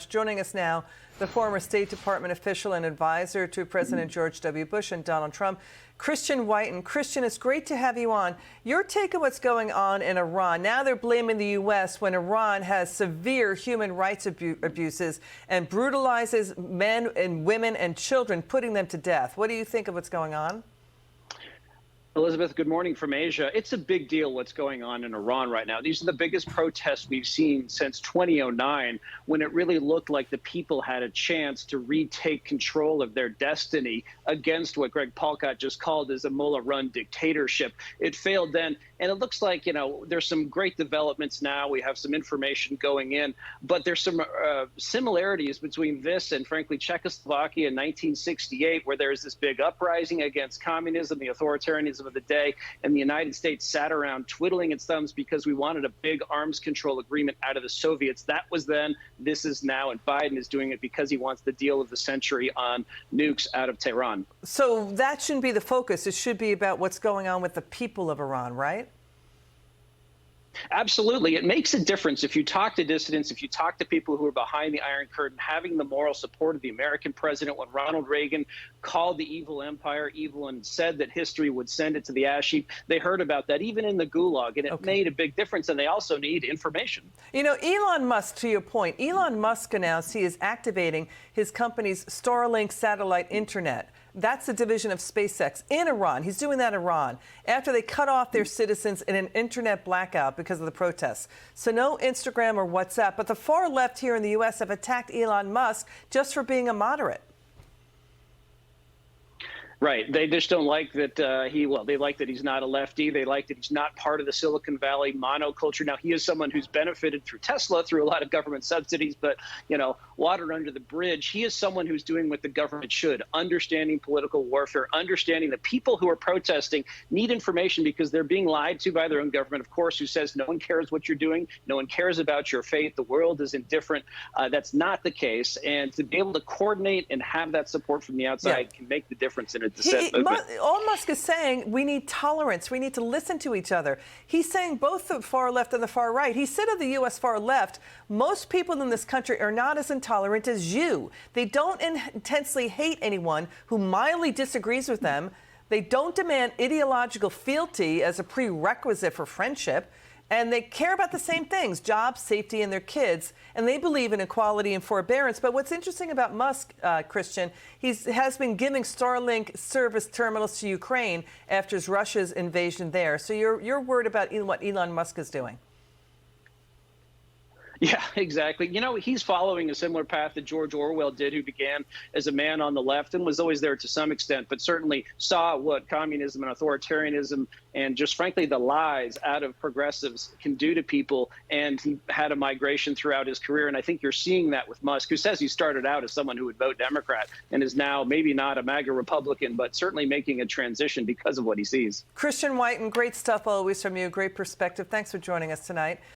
Joining us now, the former State Department official and advisor to President George W. Bush and Donald Trump, Christian Whiton. Christian, it's great to have you on. Your take on what's going on in Iran. Now they're blaming the U.S. when Iran has severe human rights abuses and brutalizes men and women and children, putting them to death. What do you think of what's going on? Elizabeth, good morning from Asia. It's a big deal what's going on in Iran right now. These are the biggest protests we've seen since 2009, when it really looked like the people had a chance to retake control of their destiny against what Greg Palkot just called as a mullah-run dictatorship. It failed then, and it looks like, there's some great developments now. We have some information going in, but there's some similarities between this and, frankly, Czechoslovakia in 1968, where there's this big uprising against communism, the authoritarianism of the day, and the United States sat around twiddling its thumbs because we wanted a big arms control agreement out of the Soviets. That was then, this is now, and Biden is doing it because he wants the deal of the century on nukes out of Tehran. So that shouldn't be the focus. It should be about what's going on with the people of Iran, right? Absolutely. It makes a difference if you talk to dissidents, if you talk to people who are behind the Iron Curtain, having the moral support of the American president. When Ronald Reagan called the evil empire evil and said that history would send it to the ash heap, they heard about that even in the Gulag, and it made a big difference. And they also need information. Elon Musk, to your point, Elon Musk announced he is activating his company's Starlink satellite internet. That's a division of SpaceX in Iran. He's doing that in Iran after they cut off their citizens in an internet blackout because of the protests. So no Instagram or WhatsApp. But the far left here in the U.S. have attacked Elon Musk just for being a moderate. Right. They just don't like that they like that he's not a lefty. They like that he's not part of the Silicon Valley monoculture. Now, he is someone who's benefited through Tesla, through a lot of government subsidies, but, water under the bridge. He is someone who's doing what the government should, understanding political warfare, understanding that people who are protesting need information because they're being lied to by their own government, of course, who says no one cares what you're doing. No one cares about your faith. The world is indifferent. That's not the case. And to be able to coordinate and have that support from the outside can make the difference in it. All Musk is saying, we need tolerance. We need to listen to each other. He's saying both the far left and the far right. He said of the U.S. far left, most people in this country are not as intolerant as you. They don't intensely hate anyone who mildly disagrees with them. They don't demand ideological fealty as a prerequisite for friendship. And they care about the same things, jobs, safety, and their kids. And they believe in equality and forbearance. But what's interesting about Musk, Christian, he has been giving Starlink service terminals to Ukraine after Russia's invasion there. So you're worried about what Elon Musk is doing. Yeah, exactly. He's following a similar path that George Orwell did, who began as a man on the left and was always there to some extent, but certainly saw what communism and authoritarianism and just frankly the lies out of progressives can do to people. And he had a migration throughout his career. And I think you're seeing that with Musk, who says he started out as someone who would vote Democrat and is now maybe not a MAGA Republican, but certainly making a transition because of what he sees. Christian Whiton, great stuff always from you. Great perspective. Thanks for joining us tonight.